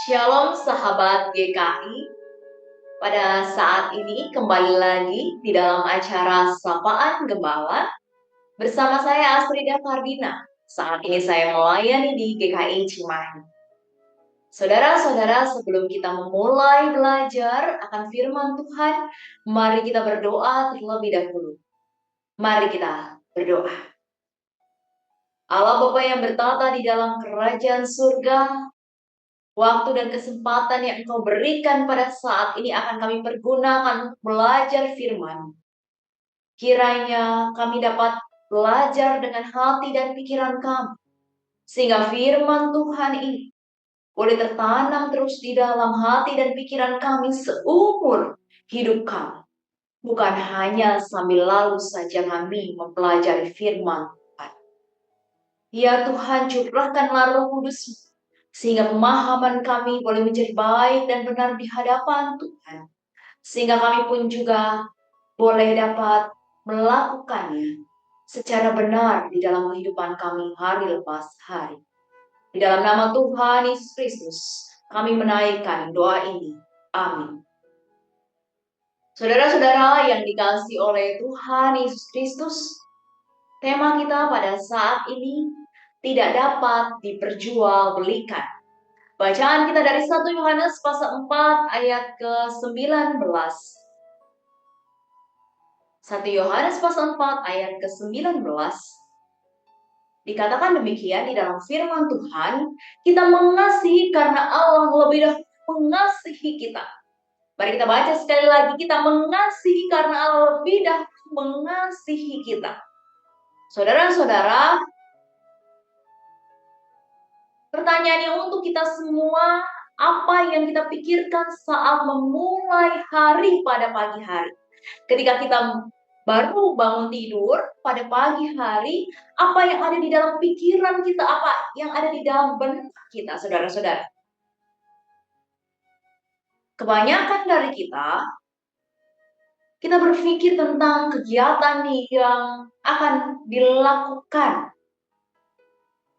Shalom sahabat GKI, pada saat ini kembali lagi di dalam acara Sapaan Gembala bersama saya Asrida Fardina. Saat ini saya melayani di GKI Cimahi. Saudara-saudara, sebelum kita memulai belajar akan firman Tuhan, mari kita berdoa terlebih dahulu. Mari kita berdoa. Allah Bapa yang bertata di dalam kerajaan surga, waktu dan kesempatan yang Engkau berikan pada saat ini akan kami pergunakan untuk belajar firman. Kiranya kami dapat belajar dengan hati dan pikiran kami, sehingga firman Tuhan ini boleh tertanam terus di dalam hati dan pikiran kami seumur hidup kami. Bukan hanya sambil lalu saja kami mempelajari firman Tuhan. Ya Tuhan, curahkanlah Roh Kudus sehingga pemahaman kami boleh menjadi baik dan benar di hadapan Tuhan. Sehingga kami pun juga boleh dapat melakukannya secara benar di dalam kehidupan kami hari lepas hari. Di dalam nama Tuhan Yesus Kristus, kami menaikkan doa ini. Amin. Saudara-saudara yang dikasihi oleh Tuhan Yesus Kristus, tema kita pada saat ini tidak dapat diperjualbelikan. Bacaan kita dari 1 Yohanes pasal 4 ayat ke-19. 1 Yohanes pasal 4 ayat ke-19. Dikatakan demikian di dalam firman Tuhan, kita mengasihi karena Allah lebih dahulu mengasihi kita. Mari kita baca sekali lagi, kita mengasihi karena Allah lebih dahulu mengasihi kita. Saudara-saudara, pertanyaannya untuk kita semua, apa yang kita pikirkan saat memulai hari pada pagi hari? Ketika kita baru bangun tidur pada pagi hari, apa yang ada di dalam pikiran kita, apa yang ada di dalam benak kita, saudara-saudara? Kebanyakan dari kita berpikir tentang kegiatan yang akan dilakukan.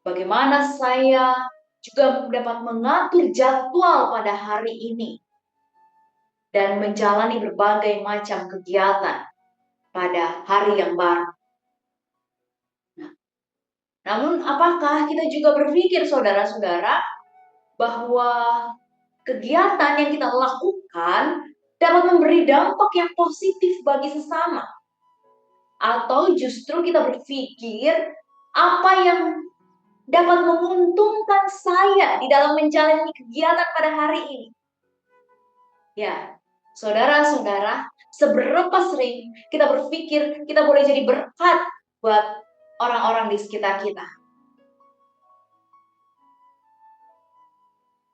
Bagaimana saya juga dapat mengatur jadwal pada hari ini dan menjalani berbagai macam kegiatan pada hari yang baru. Namun apakah kita juga berpikir, saudara-saudara, bahwa kegiatan yang kita lakukan dapat memberi dampak yang positif bagi sesama? Atau justru kita berpikir apa yang dapat menguntungkan saya di dalam menjalani kegiatan pada hari ini? Ya, saudara-saudara, seberapa sering kita berpikir kita boleh jadi berkat buat orang-orang di sekitar kita?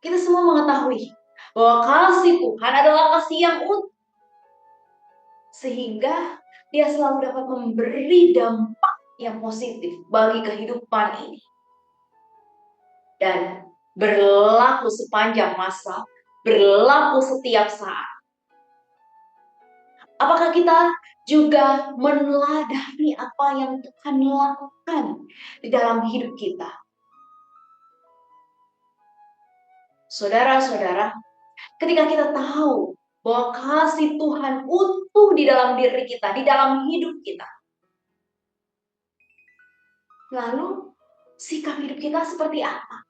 Kita semua mengetahui bahwa kasih Tuhan adalah kasih yang utuh, sehingga Dia selalu dapat memberi dampak yang positif bagi kehidupan ini. Dan berlaku sepanjang masa, berlaku setiap saat. Apakah kita juga meneladani apa yang Tuhan lakukan di dalam hidup kita? Saudara-saudara, ketika kita tahu bahwa kasih Tuhan utuh di dalam diri kita, di dalam hidup kita, lalu sikap hidup kita seperti apa?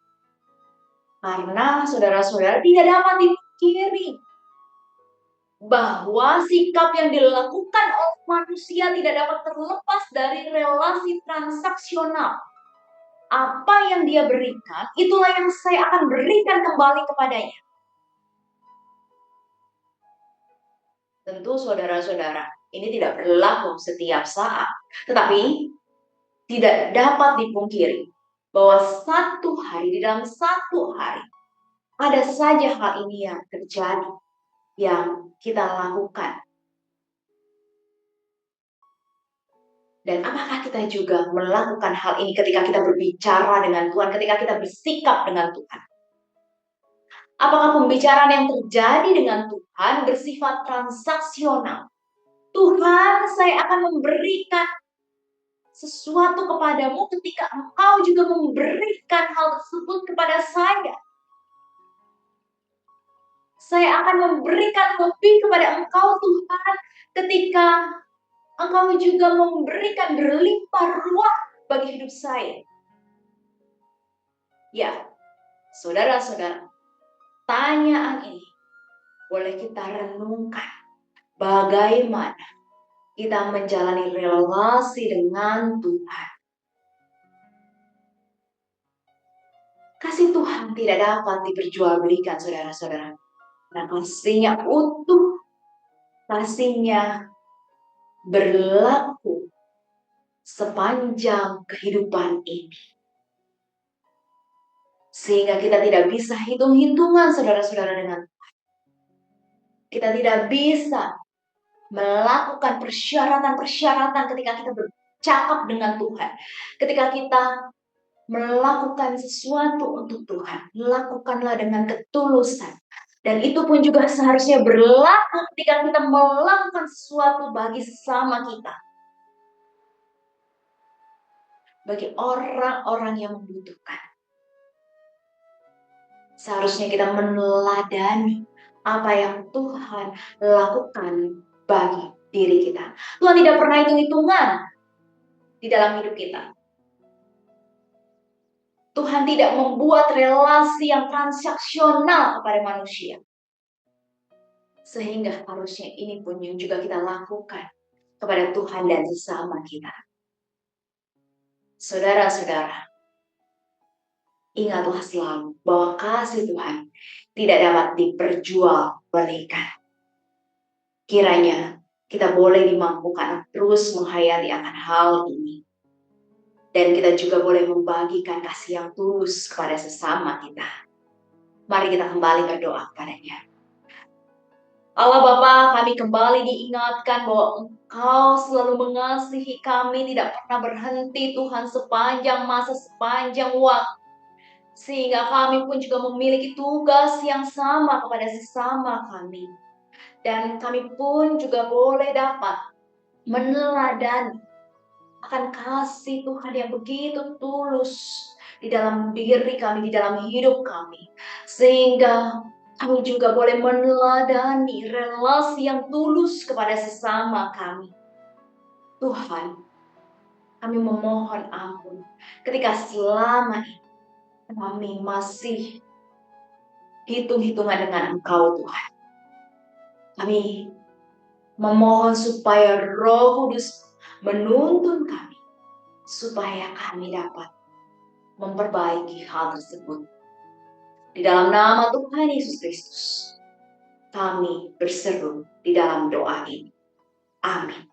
Karena saudara-saudara tidak dapat dipungkiri bahwa sikap yang dilakukan oleh manusia tidak dapat terlepas dari relasi transaksional. Apa yang Dia berikan, itulah yang saya akan berikan kembali kepadanya. Tentu saudara-saudara, ini tidak berlaku setiap saat. Tetapi tidak dapat dipungkiri bahwa di dalam satu hari, ada saja hal ini yang terjadi, yang kita lakukan. Dan apakah kita juga melakukan hal ini ketika kita berbicara dengan Tuhan, ketika kita bersikap dengan Tuhan? Apakah pembicaraan yang terjadi dengan Tuhan bersifat transaksional? Tuhan, saya akan memberikan sesuatu kepadamu ketika engkau juga memberikan hal tersebut kepada saya. Saya akan memberikan lebih kepada Engkau Tuhan, ketika Engkau juga memberikan berlimpah ruah bagi hidup saya. Ya, saudara-saudara, tanyaan ini boleh kita renungkan. Bagaimana kita menjalani relasi dengan Tuhan? Kasih Tuhan tidak dapat diperjualbelikan, saudara-saudara. Nah, kasihnya utuh, kasihnya berlaku sepanjang kehidupan ini. Sehingga kita tidak bisa hitung-hitungan, saudara-saudara, dengan Tuhan. Kita tidak bisa melakukan persyaratan-persyaratan ketika kita bercakap dengan Tuhan. Ketika kita melakukan sesuatu untuk Tuhan, lakukanlah dengan ketulusan. Dan itu pun juga seharusnya berlaku ketika kita melakukan sesuatu bagi sesama kita. Bagi orang-orang yang membutuhkan. Seharusnya kita meneladani apa yang Tuhan lakukan bagi diri kita. Tuhan tidak pernah hitung-hitungan di dalam hidup kita. Tuhan tidak membuat relasi yang transaksional kepada manusia. Sehingga harusnya ini pun yang juga kita lakukan kepada Tuhan dan sesama kita. Saudara-saudara, ingatlah selalu bahwa kasih Tuhan tidak dapat diperjualbelikan. Kiranya kita boleh dimampukan terus menghayati akan hal ini. Dan kita juga boleh membagikan kasih yang tulus kepada sesama kita. Mari kita kembali berdoa kepadanya. Allah Bapa, kami kembali diingatkan bahwa Engkau selalu mengasihi kami, tidak pernah berhenti Tuhan sepanjang masa, sepanjang waktu. Sehingga kami pun juga memiliki tugas yang sama kepada sesama kami. Dan kami pun juga boleh dapat meneladani akan kasih Tuhan yang begitu tulus di dalam diri kami, di dalam hidup kami. Sehingga kami juga boleh meneladani relasi yang tulus kepada sesama kami. Tuhan, kami memohon ampun ketika selama ini kami masih hitung-hitungan dengan Engkau Tuhan. Kami memohon supaya Roh Kudus menuntun kami, supaya kami dapat memperbaiki hal tersebut. Di dalam nama Tuhan Yesus Kristus, kami berseru di dalam doa ini. Amin.